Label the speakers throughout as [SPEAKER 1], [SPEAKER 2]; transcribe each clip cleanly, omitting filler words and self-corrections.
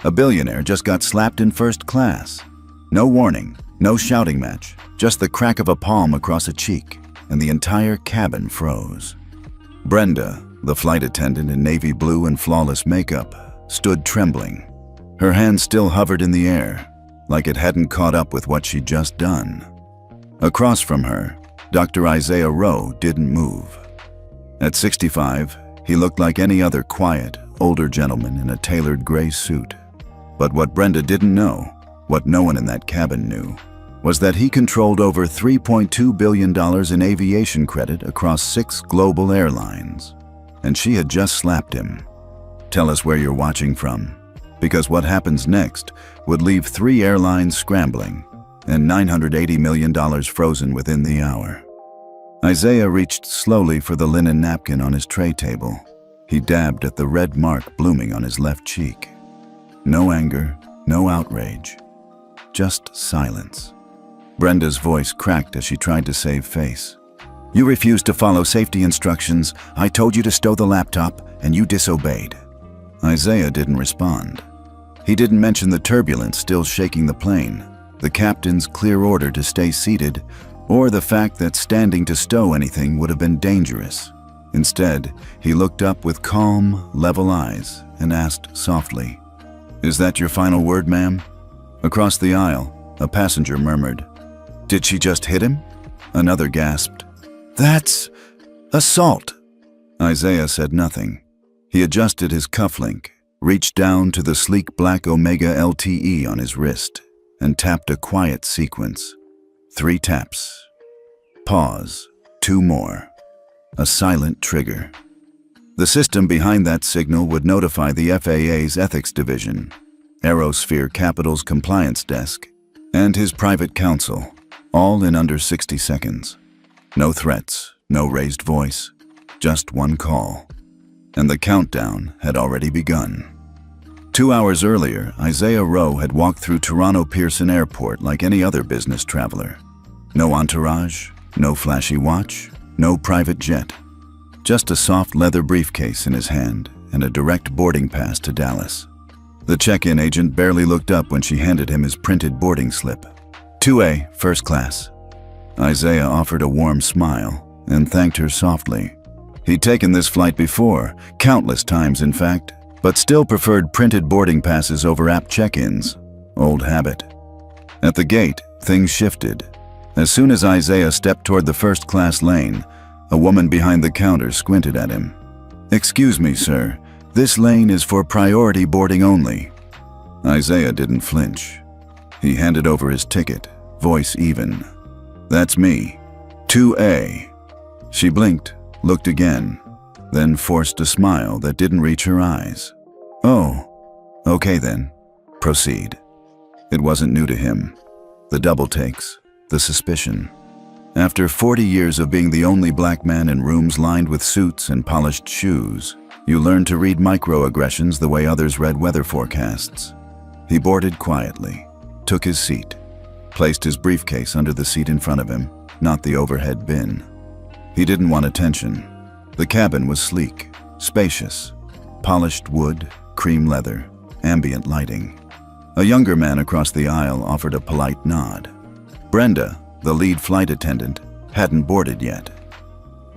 [SPEAKER 1] A billionaire just got slapped in first class. No warning, no shouting match, just the crack of a palm across a cheek, and the entire cabin froze. Brenda, the flight attendant in navy blue and flawless makeup, stood trembling. Her hand still hovered in the air, like it hadn't caught up with what she'd just done. Across from her, Dr. Isaiah Rowe didn't move. At 65, he looked like any other quiet, older gentleman in a tailored gray suit. But what Brenda didn't know, what no one in that cabin knew, was that he controlled over $3.2 billion in aviation credit across 6 global airlines. And she had just slapped him. Tell us where you're watching from, because what happens next would leave 3 airlines scrambling and $980 million frozen within the hour. Isaiah reached slowly for the linen napkin on his tray table. He dabbed at the red mark blooming on his left cheek. No anger, no outrage, just silence. Brenda's voice cracked as she tried to save face. You refused to follow safety instructions. I told you to stow the laptop, and you disobeyed. Isaiah didn't respond. He didn't mention the turbulence still shaking the plane, the captain's clear order to stay seated, or the fact that standing to stow anything would have been dangerous. Instead, he looked up with calm, level eyes and asked softly, "Is that your final word, ma'am?" Across the aisle, a passenger murmured, "Did she just hit him?" Another gasped, "That's assault." Isaiah said nothing. He adjusted his cufflink, reached down to the sleek black Omega LTE on his wrist, and tapped a quiet sequence. 3 taps. Pause. 2 more. A silent trigger. The system behind that signal would notify the FAA's Ethics Division, Aerosphere Capital's Compliance Desk, and his private counsel, all in under 60 seconds. No threats, no raised voice, just one call. And the countdown had already begun. 2 hours earlier, Isaiah Rowe had walked through Toronto Pearson Airport like any other business traveler. No entourage, no flashy watch, no private jet. Just a soft leather briefcase in his hand and a direct boarding pass to Dallas. The check-in agent barely looked up when she handed him his printed boarding slip. 2A, first class. Isaiah offered a warm smile and thanked her softly. He'd taken this flight before, countless times in fact, but still preferred printed boarding passes over app check-ins. Old habit. At the gate, things shifted. As soon as Isaiah stepped toward the first-class lane, a woman behind the counter squinted at him. "Excuse me, sir. This lane is for priority boarding only." Isaiah didn't flinch. He handed over his ticket, voice even. "That's me. 2A." She blinked, looked again, then forced a smile that didn't reach her eyes. "Oh, okay then. Proceed." It wasn't new to him. The double takes, the suspicion. After 40 years of being the only black man in rooms lined with suits and polished shoes, you learn to read microaggressions the way others read weather forecasts. He boarded quietly, took his seat, placed his briefcase under the seat in front of him, not the overhead bin. He didn't want attention. The cabin was sleek, spacious, polished wood, cream leather, ambient lighting. A younger man across the aisle offered a polite nod. Brenda, the lead flight attendant, hadn't boarded yet.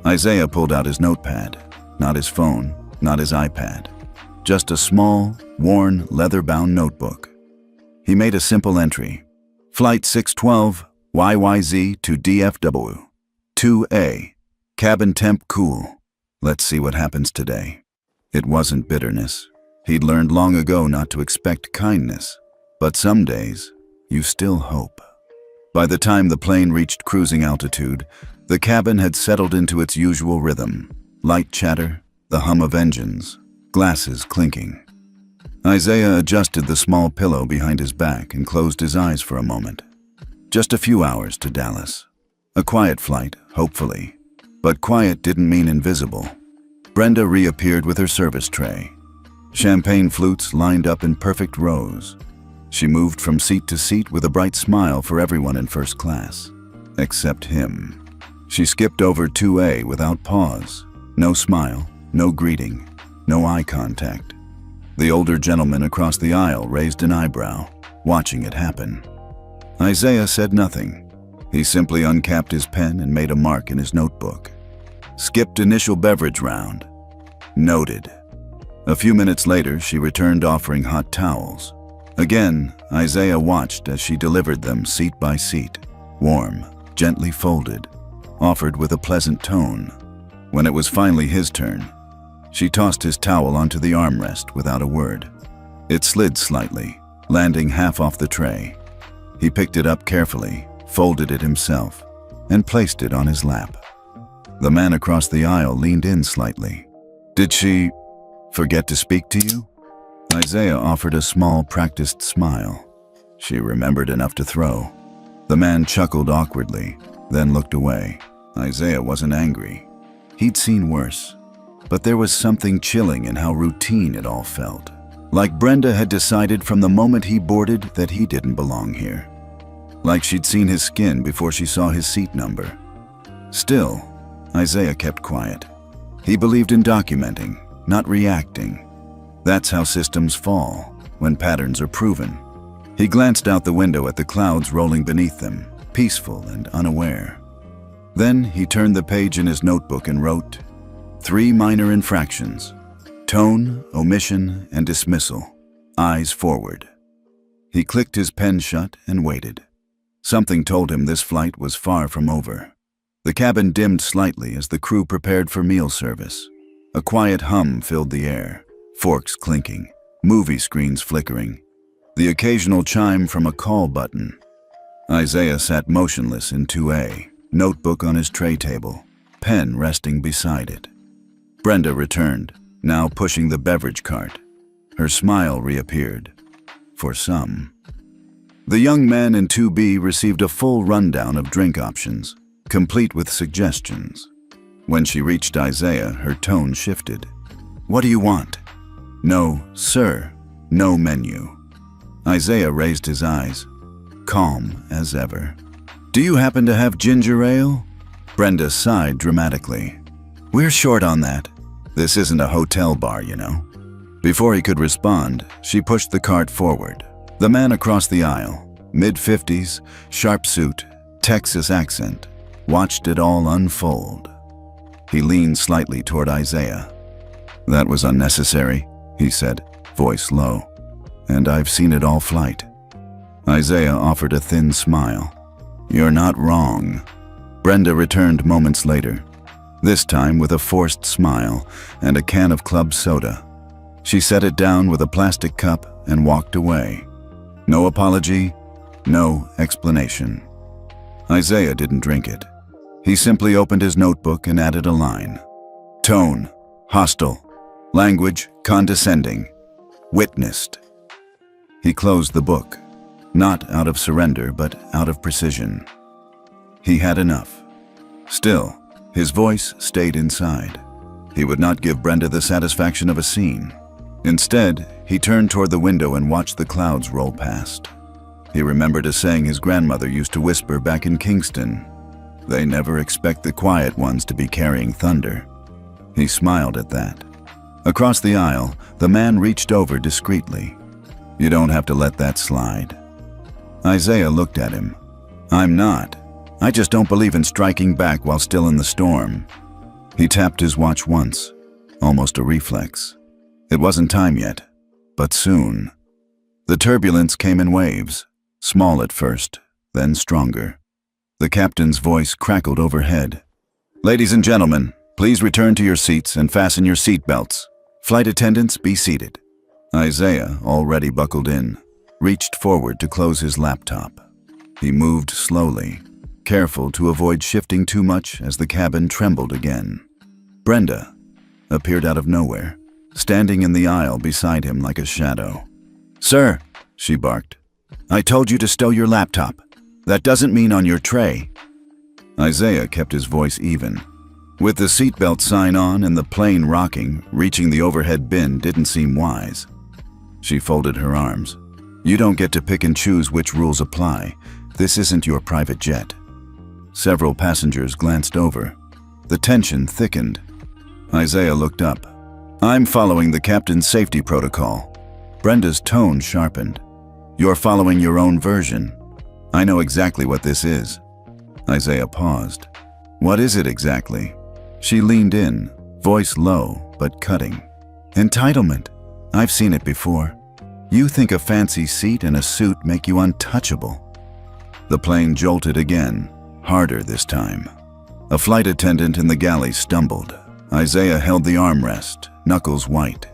[SPEAKER 1] Isaiah pulled out his notepad, not his phone, not his iPad, just a small, worn, leather-bound notebook. He made a simple entry. Flight 612, YYZ to DFW. 2A. Cabin temp cool. Let's see what happens today. It wasn't bitterness. He'd learned long ago not to expect kindness. But some days, you still hope. By the time the plane reached cruising altitude, the cabin had settled into its usual rhythm. Light chatter, the hum of engines, glasses clinking. Isaiah adjusted the small pillow behind his back and closed his eyes for a moment. Just a few hours to Dallas. A quiet flight, hopefully. But quiet didn't mean invisible. Brenda reappeared with her service tray. Champagne flutes lined up in perfect rows. She moved from seat to seat with a bright smile for everyone in first class, except him. She skipped over 2A without pause. No smile, no greeting, no eye contact. The older gentleman across the aisle raised an eyebrow, watching it happen. Isaiah said nothing. He simply uncapped his pen and made a mark in his notebook. Skipped initial beverage round. Noted. A few minutes later, she returned offering hot towels. Again, Isaiah watched as she delivered them seat by seat, warm, gently folded, offered with a pleasant tone. When it was finally his turn, she tossed his towel onto the armrest without a word. It slid slightly, landing half off the tray. He picked it up carefully, folded it himself, and placed it on his lap. The man across the aisle leaned in slightly. "Did she forget to speak to you?" Isaiah offered a small, practiced smile. She remembered enough to throw. The man chuckled awkwardly, then looked away. Isaiah wasn't angry. He'd seen worse. But there was something chilling in how routine it all felt. Like Brenda had decided from the moment he boarded that he didn't belong here. Like she'd seen his skin before she saw his seat number. Still, Isaiah kept quiet. He believed in documenting, not reacting. That's how systems fall, when patterns are proven. He glanced out the window at the clouds rolling beneath them, peaceful and unaware. Then he turned the page in his notebook and wrote 3 minor infractions: tone, omission, and dismissal. Eyes forward. He clicked his pen shut and waited. Something told him this flight was far from over. The cabin dimmed slightly as the crew prepared for meal service. A quiet hum filled the air, forks clinking, movie screens flickering, the occasional chime from a call button. Isaiah sat motionless in 2A, notebook on his tray table, pen resting beside it. Brenda returned, now pushing the beverage cart. Her smile reappeared. For some. The young man in 2B received a full rundown of drink options, complete with suggestions. When she reached Isaiah, her tone shifted. "What do you want?" "No, sir. No menu." Isaiah raised his eyes, calm as ever. "Do you happen to have ginger ale?" Brenda sighed dramatically. "We're short on that. This isn't a hotel bar, you know." Before he could respond, she pushed the cart forward. The man across the aisle, mid-50s, sharp suit, Texas accent, watched it all unfold. He leaned slightly toward Isaiah. "That was unnecessary," he said, voice low. "And I've seen it all flight." Isaiah offered a thin smile. "You're not wrong." Brenda returned moments later, this time with a forced smile and a can of club soda. She set it down with a plastic cup and walked away. No apology, no explanation. Isaiah didn't drink it. He simply opened his notebook and added a line. Tone, hostile. Language, condescending. Witnessed. He closed the book, not out of surrender, but out of precision. He had enough. Still, his voice stayed inside. He would not give Brenda the satisfaction of a scene. Instead, he turned toward the window and watched the clouds roll past. He remembered a saying his grandmother used to whisper back in Kingston. They never expect the quiet ones to be carrying thunder. He smiled at that. Across the aisle, the man reached over discreetly. You don't have to let that slide. Isaiah looked at him. I'm not. I just don't believe in striking back while still in the storm. He tapped his watch once, almost a reflex. It wasn't time yet, but soon. The turbulence came in waves, small at first, then stronger. The captain's voice crackled overhead. Ladies and gentlemen, please return to your seats and fasten your seat belts. Flight attendants, be seated. Isaiah, already buckled in, reached forward to close his laptop. He moved slowly, careful to avoid shifting too much as the cabin trembled again. Brenda appeared out of nowhere, standing in the aisle beside him like a shadow. Sir, she barked, I told you to stow your laptop. That doesn't mean on your tray. Isaiah kept his voice even. With the seatbelt sign on and the plane rocking, reaching the overhead bin didn't seem wise. She folded her arms. You don't get to pick and choose which rules apply. This isn't your private jet. Several passengers glanced over. The tension thickened. Isaiah looked up. I'm following the captain's safety protocol. Brenda's tone sharpened. You're following your own version. I know exactly what this is. Isaiah paused. What is it exactly? She leaned in, voice low but cutting. Entitlement. I've seen it before. You think a fancy seat and a suit make you untouchable. The plane jolted again, harder this time. A flight attendant in the galley stumbled. Isaiah held the armrest, knuckles white.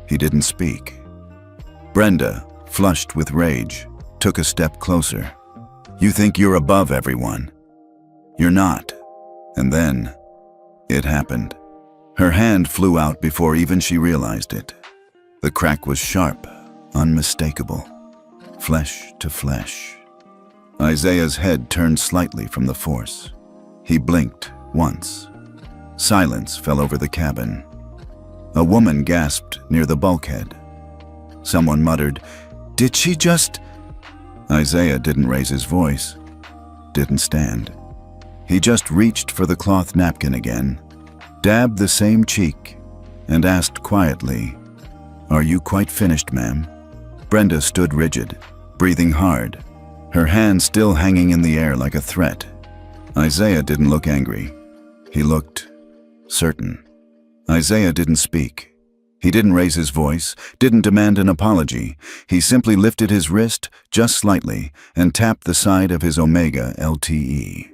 [SPEAKER 1] He didn't speak. Brenda, flushed with rage, took a step closer. You think you're above everyone. You're not. And then, it happened. Her hand flew out before even she realized it. The crack was sharp, unmistakable. Flesh to flesh. Isaiah's head turned slightly from the force. He blinked once. Silence fell over the cabin. A woman gasped near the bulkhead. Someone muttered, "Did she just—" Isaiah didn't raise his voice, didn't stand. He just reached for the cloth napkin again, dabbed the same cheek, and asked quietly, "Are you quite finished, ma'am?" Brenda stood rigid, breathing hard, her hand still hanging in the air like a threat. Isaiah didn't look angry. He looked certain. Isaiah didn't speak. He didn't raise his voice, didn't demand an apology. He simply lifted his wrist just slightly and tapped the side of his Omega LTE.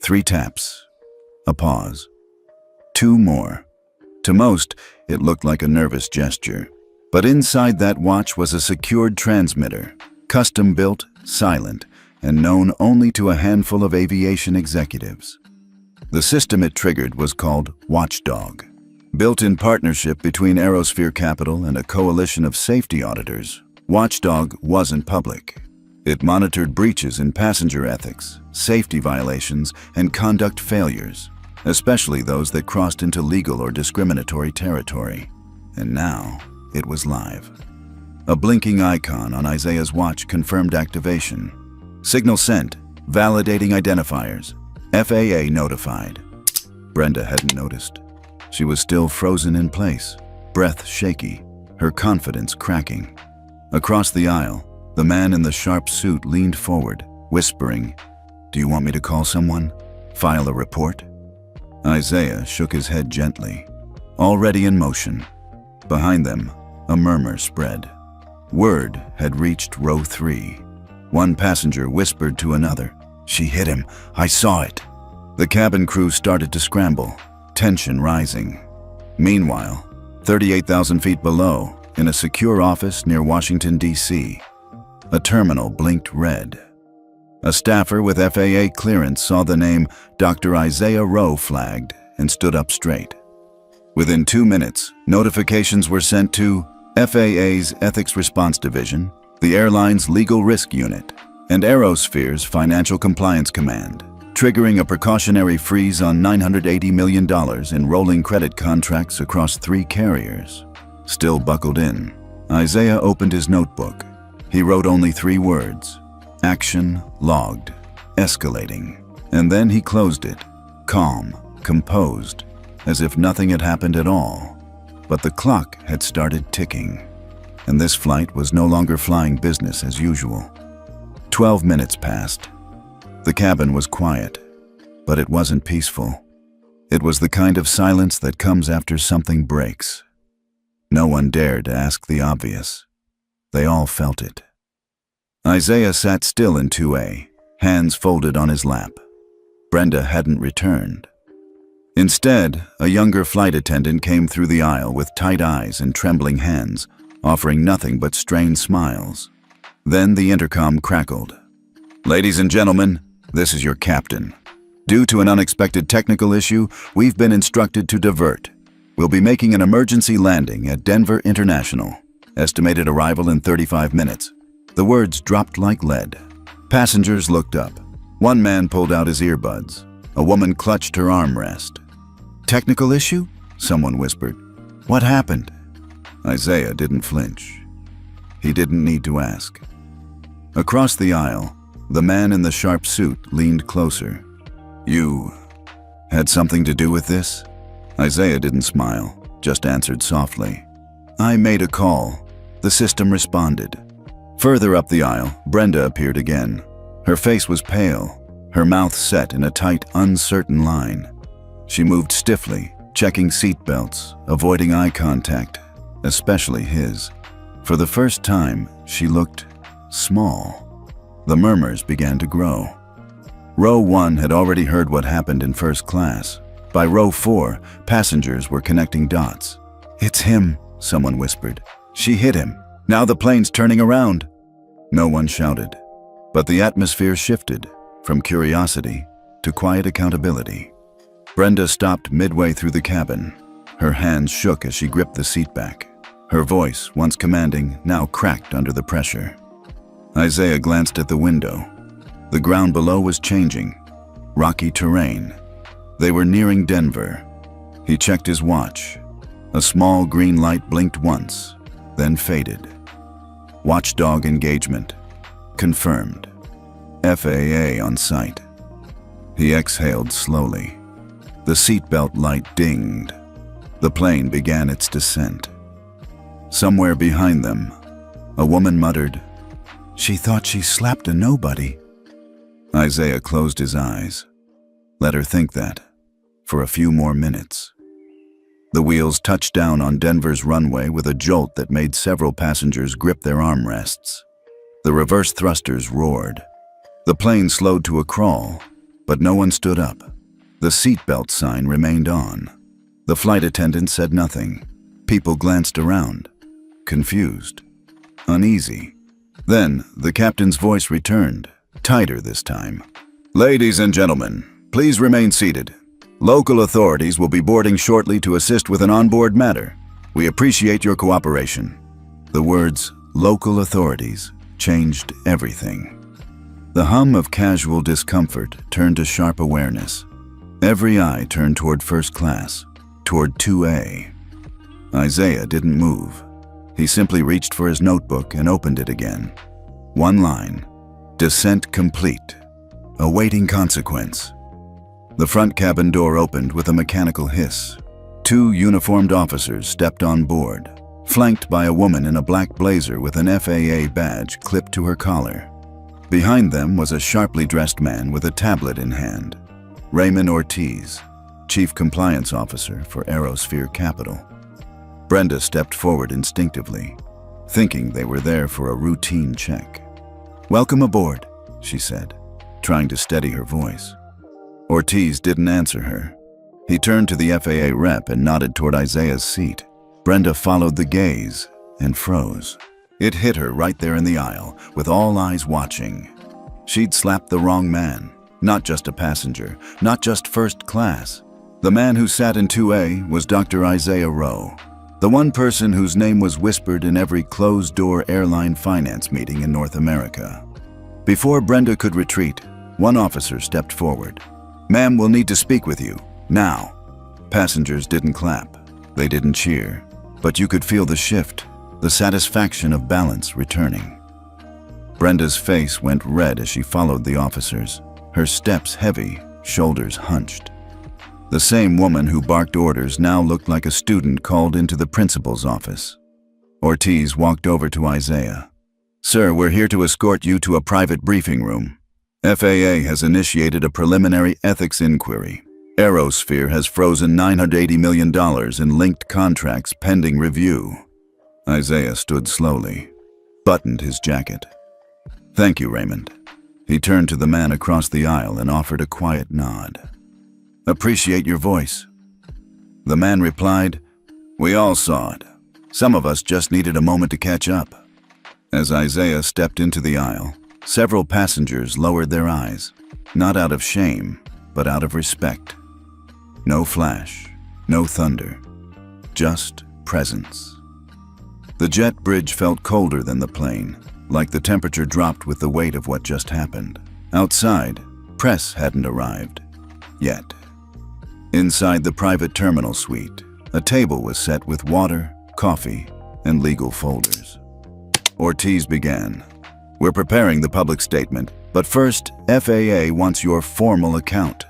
[SPEAKER 1] 3 taps. A pause. 2 more. To most, it looked like a nervous gesture. But inside that watch was a secured transmitter, custom-built, silent, and known only to a handful of aviation executives. The system it triggered was called Watchdog. Built in partnership between Aerosphere Capital and a coalition of safety auditors, Watchdog wasn't public. It monitored breaches in passenger ethics, safety violations, and conduct failures, especially those that crossed into legal or discriminatory territory. And now, it was live. A blinking icon on Isaiah's watch confirmed activation. Signal sent, validating identifiers. FAA notified. Brenda hadn't noticed. She was still frozen in place, breath shaky, her confidence cracking. Across the aisle, the man in the sharp suit leaned forward, whispering, "Do you want me to call someone? File a report?" Isaiah shook his head gently. Already in motion. Behind them, a murmur spread. Word had reached row 3. One passenger whispered to another, "She hit him. I saw it." The cabin crew started to scramble, tension rising. Meanwhile, 38,000 feet below, in a secure office near Washington, D.C., a terminal blinked red. A staffer with FAA clearance saw the name Dr. Isaiah Rowe flagged and stood up straight. Within 2 minutes, notifications were sent to FAA's Ethics Response Division, the airline's Legal Risk Unit, and Aerosphere's Financial Compliance Command, triggering a precautionary freeze on $980 million in rolling credit contracts across 3 carriers. Still buckled in, Isaiah opened his notebook. He wrote only 3 words: action logged, escalating. And then he closed it, calm, composed, as if nothing had happened at all. But the clock had started ticking, and this flight was no longer flying business as usual. 12 minutes passed. The cabin was quiet, but it wasn't peaceful. It was the kind of silence that comes after something breaks. No one dared to ask the obvious. They all felt it. Isaiah sat still in 2A, hands folded on his lap. Brenda hadn't returned. Instead, a younger flight attendant came through the aisle with tight eyes and trembling hands, offering nothing but strained smiles. Then the intercom crackled. "Ladies and gentlemen, this is your captain. Due to an unexpected technical issue, we've been instructed to divert. We'll be making an emergency landing at Denver International. Estimated arrival in 35 minutes. The words dropped like lead. Passengers looked up. One man pulled out his earbuds. A woman clutched her armrest. "Technical issue?" someone whispered. "What happened?" Isaiah didn't flinch. He didn't need to ask. Across the aisle, the man in the sharp suit leaned closer. "You had something to do with this?" Isaiah didn't smile, just answered softly. "I made a call." The system responded. Further up the aisle, Brenda appeared again. Her face was pale, her mouth set in a tight, uncertain line. She moved stiffly, checking seatbelts, avoiding eye contact, especially his. For the first time, she looked small. The murmurs began to grow. Row 1 had already heard what happened in first class. By row 4, passengers were connecting dots. "It's him," someone whispered. "She hit him. Now the plane's turning around." No one shouted, but the atmosphere shifted from curiosity to quiet accountability. Brenda stopped midway through the cabin. Her hands shook as she gripped the seat back. Her voice, once commanding, now cracked under the pressure. Isaiah glanced at the window. The ground below was changing. Rocky terrain. They were nearing Denver. He checked his watch. A small green light blinked once, then faded. Watchdog engagement. Confirmed. FAA on site. He exhaled slowly. The seatbelt light dinged. The plane began its descent. Somewhere behind them, a woman muttered, "She thought she slapped a nobody." Isaiah closed his eyes. Let her think that, for a few more minutes. The wheels touched down on Denver's runway with a jolt that made several passengers grip their armrests. The reverse thrusters roared. The plane slowed to a crawl, but no one stood up. The seatbelt sign remained on. The flight attendant said nothing. People glanced around, confused, uneasy. Then the captain's voice returned, tighter this time. "Ladies and gentlemen, please remain seated. Local authorities will be boarding shortly to assist with an onboard matter. We appreciate your cooperation." The words, "local authorities," changed everything. The hum of casual discomfort turned to sharp awareness. Every eye turned toward first class, toward 2A. Isaiah didn't move. He simply reached for his notebook and opened it again. One line, "Descent complete. Awaiting consequence." The front cabin door opened with a mechanical hiss. 2 uniformed officers stepped on board, flanked by a woman in a black blazer with an FAA badge clipped to her collar. Behind them was a sharply dressed man with a tablet in hand. Raymond Ortiz, Chief Compliance Officer for Aerosphere Capital. Brenda stepped forward instinctively, thinking they were there for a routine check. "Welcome aboard," she said, trying to steady her voice. Ortiz didn't answer her. He turned to the FAA rep and nodded toward Isaiah's seat. Brenda followed the gaze and froze. It hit her right there in the aisle, with all eyes watching. She'd slapped the wrong man, not just a passenger, not just first class. The man who sat in 2A was Dr. Isaiah Rowe, the one person whose name was whispered in every closed-door airline finance meeting in North America. Before Brenda could retreat, one officer stepped forward. "Ma'am, we'll need to speak with you, now." Passengers didn't clap. They didn't cheer. But you could feel the shift, the satisfaction of balance returning. Brenda's face went red as she followed the officers, her steps heavy, shoulders hunched. The same woman who barked orders now looked like a student called into the principal's office. Ortiz walked over to Isaiah. "Sir, we're here to escort you to a private briefing room. FAA has initiated a preliminary ethics inquiry. Aerosphere has frozen $980 million in linked contracts pending review." Isaiah stood slowly, buttoned his jacket. "Thank you, Raymond." He turned to the man across the aisle and offered a quiet nod. "Appreciate your voice." The man replied, "We all saw it. Some of us just needed a moment to catch up." As Isaiah stepped into the aisle, several passengers lowered their eyes, not out of shame, but out of respect. No flash, no thunder, just presence. The jet bridge felt colder than the plane, like the temperature dropped with the weight of what just happened. Outside, press hadn't arrived. Yet. Inside the private terminal suite, a table was set with water, coffee, and legal folders. Ortiz began. "We're preparing the public statement, but first, FAA wants your formal account."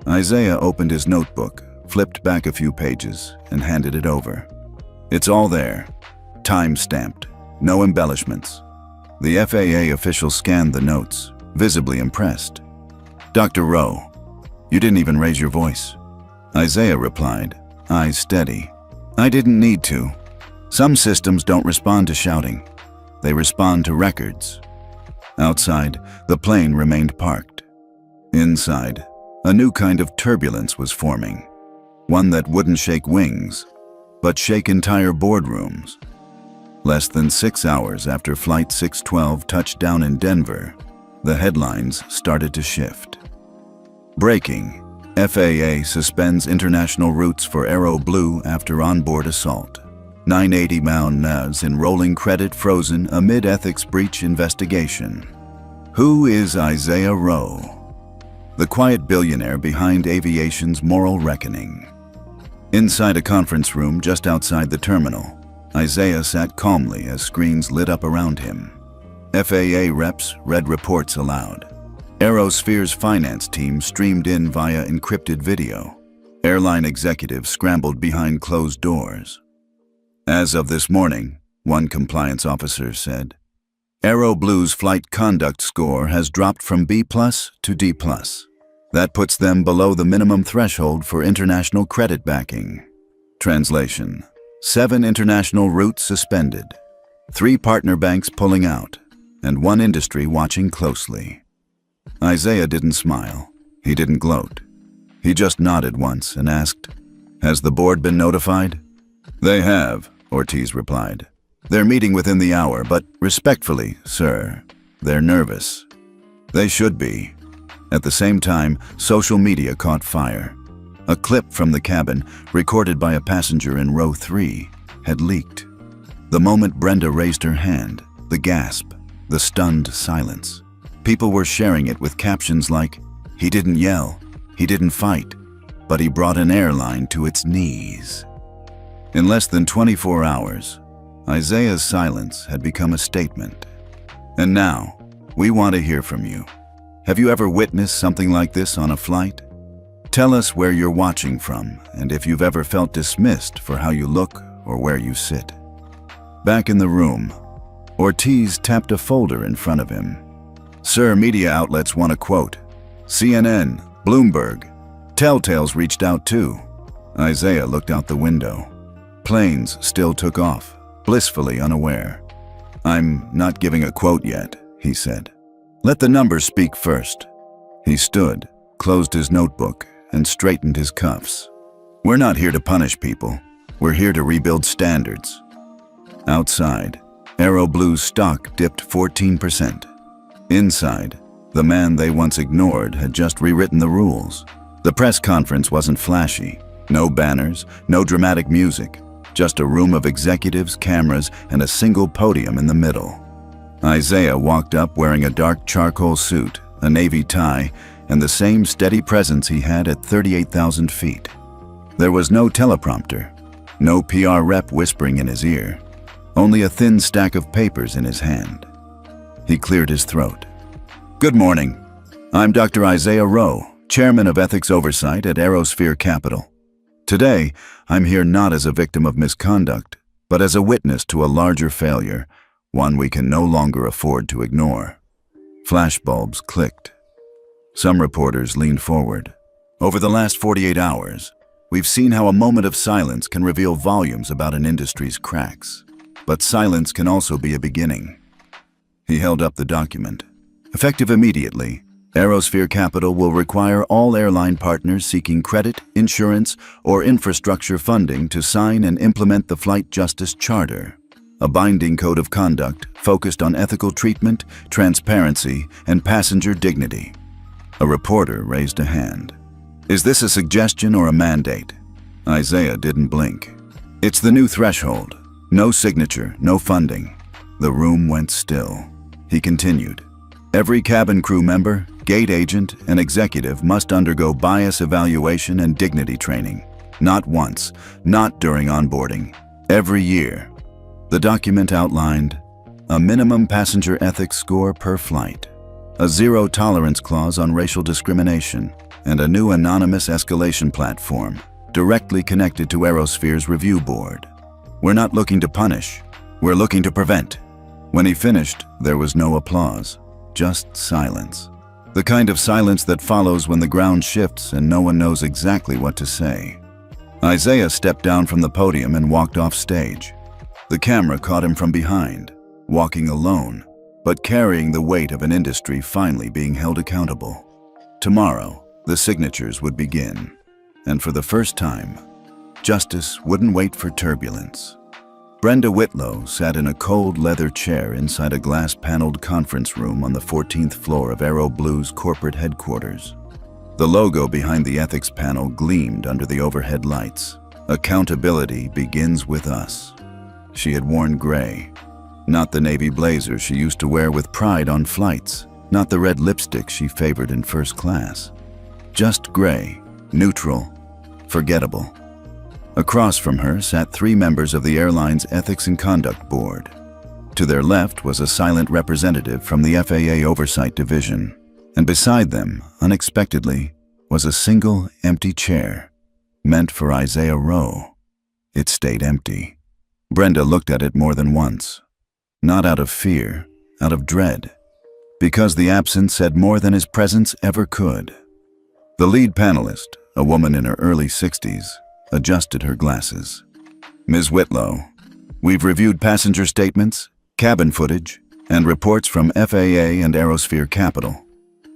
[SPEAKER 1] Isaiah opened his notebook, flipped back a few pages, and handed it over. It's all there, time-stamped, no embellishments. The FAA official scanned the notes, visibly impressed. "Dr. Rowe, you didn't even raise your voice." Isaiah replied, eyes steady. "I didn't need to. Some systems don't respond to shouting. They respond to records." Outside, the plane remained parked. Inside, a new kind of turbulence was forming, one that wouldn't shake wings, but shake entire boardrooms. Less than 6 hours after Flight 612 touched down in Denver, the headlines started to shift. Breaking: FAA suspends international routes for Aero Blue after onboard assault. 980 Mounds in rolling credit frozen amid ethics breach investigation. Who is Isaiah Rowe? The quiet billionaire behind aviation's moral reckoning. Inside a conference room just outside the terminal, Isaiah sat calmly as screens lit up around him. FAA reps read reports aloud. Aerosphere's finance team streamed in via encrypted video. Airline executives scrambled behind closed doors. "As of this morning," one compliance officer said, "Aero Blue's flight conduct score has dropped from B+ to D+. That puts them below the minimum threshold for international credit backing." Translation: 7 international routes suspended, 3 partner banks pulling out, and 1 industry watching closely. Isaiah didn't smile. He didn't gloat. He just nodded once and asked, "Has the board been notified?" "They have," Ortiz replied. "They're meeting within the hour, but respectfully, sir, they're nervous." They should be. At the same time, social media caught fire. A clip from the cabin, recorded by a passenger in row 3, had leaked. The moment Brenda raised her hand, the gasp, the stunned silence. People were sharing it with captions like, "He didn't yell, he didn't fight, but he brought an airline to its knees." In less than 24 hours, Isaiah's silence had become a statement. And now, we want to hear from you. Have you ever witnessed something like this on a flight? Tell us where you're watching from and if you've ever felt dismissed for how you look or where you sit. Back in the room, Ortiz tapped a folder in front of him. "Sir, media outlets want a quote. CNN, Bloomberg. Telltale's reached out too." Isaiah looked out the window. Planes still took off, blissfully unaware. "I'm not giving a quote yet," he said. "Let the numbers speak first." He stood, closed his notebook, and straightened his cuffs. "We're not here to punish people. We're here to rebuild standards." Outside, Aero Blue's stock dipped 14%. Inside, the man they once ignored had just rewritten the rules. The press conference wasn't flashy. No banners, no dramatic music. Just a room of executives, cameras, and a single podium in the middle. Isaiah walked up wearing a dark charcoal suit, a navy tie, and the same steady presence he had at 38,000 feet. There was no teleprompter, no PR rep whispering in his ear, only a thin stack of papers in his hand. He cleared his throat. "Good morning. I'm Dr. Isaiah Rowe, Chairman of Ethics Oversight at Aerosphere Capital. Today, I'm here not as a victim of misconduct, but as a witness to a larger failure, one we can no longer afford to ignore." Flashbulbs clicked. Some reporters leaned forward. "Over the last 48 hours, we've seen how a moment of silence can reveal volumes about an industry's cracks. But silence can also be a beginning." He held up the document. "Effective immediately, Aerosphere Capital will require all airline partners seeking credit, insurance, or infrastructure funding to sign and implement the Flight Justice Charter, a binding code of conduct focused on ethical treatment, transparency, and passenger dignity." A reporter raised a hand. "Is this a suggestion or a mandate?" Isaiah didn't blink. "It's the new threshold. No signature, no funding." The room went still. He continued. "Every cabin crew member, gate agent, and executive must undergo bias evaluation and dignity training. Not once, not during onboarding. Every year." The document outlined a minimum passenger ethics score per flight, a zero-tolerance clause on racial discrimination, and a new anonymous escalation platform. directly connected to Aerosphere's review board. "We're not looking to punish. We're looking to prevent." When he finished, there was no applause, just silence. The kind of silence that follows when the ground shifts and no one knows exactly what to say. Isaiah stepped down from the podium and walked off stage. The camera caught him from behind, walking alone, but carrying the weight of an industry finally being held accountable. Tomorrow, the signatures would begin, and for the first time, justice wouldn't wait for turbulence. Brenda Whitlow sat in a cold leather chair inside a glass-paneled conference room on the 14th floor of Aero Blue's corporate headquarters. The logo behind the ethics panel gleamed under the overhead lights. "Accountability begins with us." She had worn gray, not the navy blazer she used to wear with pride on flights, not the red lipstick she favored in first class. Just gray, neutral, forgettable. Across from her sat 3 members of the airline's Ethics and Conduct Board. To their left was a silent representative from the FAA Oversight Division, and beside them, unexpectedly, was a single empty chair, meant for Isaiah Rowe. It stayed empty. Brenda looked at it more than once, not out of fear, out of dread, because the absence said more than his presence ever could. The lead panelist, a woman in her early 60s, adjusted her glasses. "Ms. Whitlow, we've reviewed passenger statements, cabin footage, and reports from FAA and Aerosphere Capital.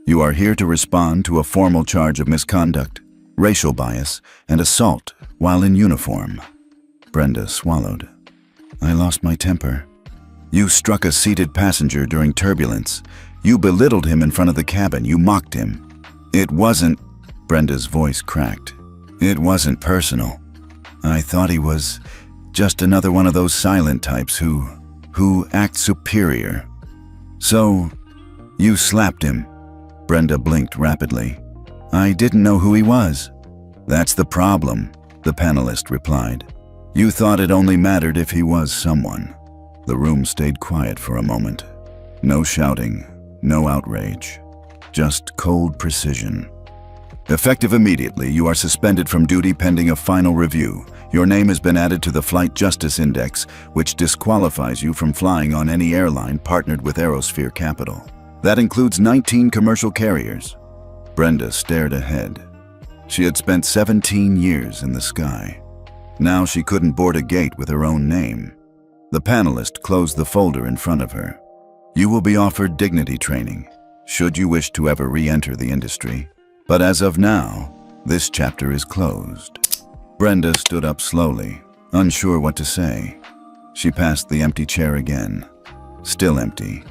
[SPEAKER 1] You are here to respond to a formal charge of misconduct, racial bias, and assault while in uniform." Brenda swallowed. "I lost my temper. You struck a seated passenger during turbulence. You belittled him in front of the cabin. You mocked him. It wasn't..." Brenda's voice cracked. "It wasn't personal. I thought he was just another one of those silent types who act superior. So, you slapped him." Brenda blinked rapidly. "I didn't know who he was." "That's the problem," the panelist replied. "You thought it only mattered if he was someone." The room stayed quiet for a moment. No shouting, no outrage, just cold precision. "Effective immediately, you are suspended from duty pending a final review. Your name has been added to the Flight Justice Index, which disqualifies you from flying on any airline partnered with Aerosphere Capital. That includes 19 commercial carriers." Brenda stared ahead. She had spent 17 years in the sky. Now she couldn't board a gate with her own name. The panelist closed the folder in front of her. "You will be offered dignity training, should you wish to ever re-enter the industry. But as of now, this chapter is closed." Brenda stood up slowly, unsure what to say. She passed the empty chair again. Still empty.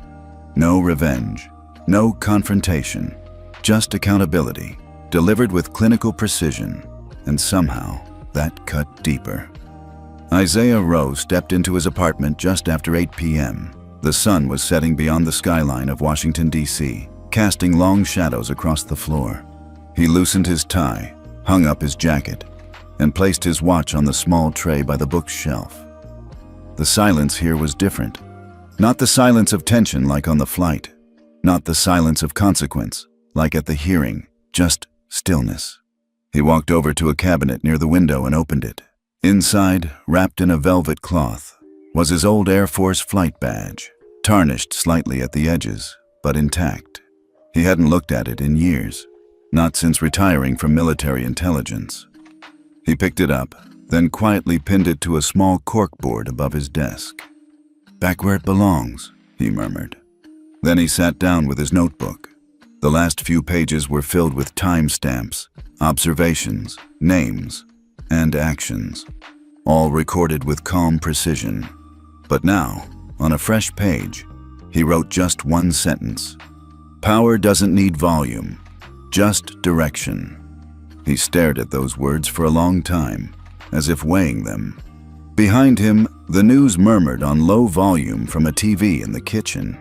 [SPEAKER 1] No revenge, no confrontation, just accountability, delivered with clinical precision, and somehow that cut deeper. Isaiah Rowe stepped into his apartment just after 8 p.m. The sun was setting beyond the skyline of Washington, D.C., casting long shadows across the floor. He loosened his tie, hung up his jacket, and placed his watch on the small tray by the bookshelf. The silence here was different. Not the silence of tension like on the flight. Not the silence of consequence like at the hearing, just stillness. He walked over to a cabinet near the window and opened it. Inside, wrapped in a velvet cloth, was his old Air Force flight badge, tarnished slightly at the edges, but intact. He hadn't looked at it in years. Not since retiring from military intelligence. He picked it up, then quietly pinned it to a small corkboard above his desk. "Back where it belongs," he murmured. Then he sat down with his notebook. The last few pages were filled with timestamps, observations, names, and actions, all recorded with calm precision. But now, on a fresh page, he wrote just one sentence. "Power doesn't need volume. Just direction." He stared at those words for a long time, as if weighing them. Behind him, the news murmured on low volume from a TV in the kitchen.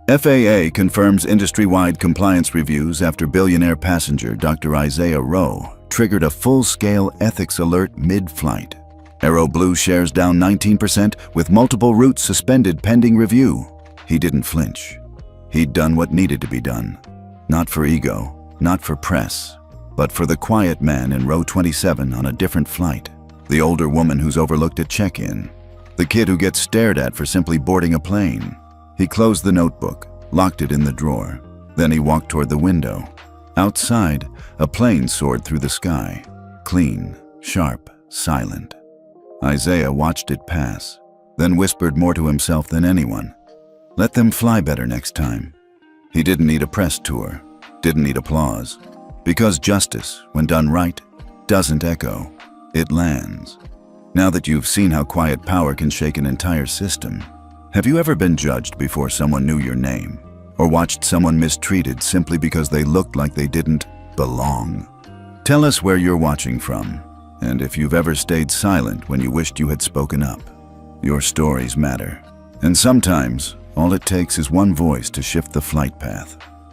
[SPEAKER 1] FAA confirms industry-wide compliance reviews after billionaire passenger Dr. Isaiah Rowe triggered a full-scale ethics alert mid-flight. Aero Blue shares down 19% with multiple routes suspended pending review. He didn't flinch. He'd done what needed to be done. Not for ego, not for press, but for the quiet man in row 27 on a different flight, the older woman who's overlooked at check-in, the kid who gets stared at for simply boarding a plane. He closed the notebook, locked it in the drawer. Then he walked toward the window. Outside, a plane soared through the sky, clean, sharp, silent. Isaiah watched it pass, then whispered more to himself than anyone. Let them fly better next time. He didn't need a press tour, didn't need applause, because justice, when done right, doesn't echo, it lands. Now that you've seen how quiet power can shake an entire system, have you ever been judged before someone knew your name, or watched someone mistreated simply because they looked like they didn't belong? Tell us where you're watching from, and if you've ever stayed silent when you wished you had spoken up. Your stories matter, and sometimes all it takes is one voice to shift the flight path.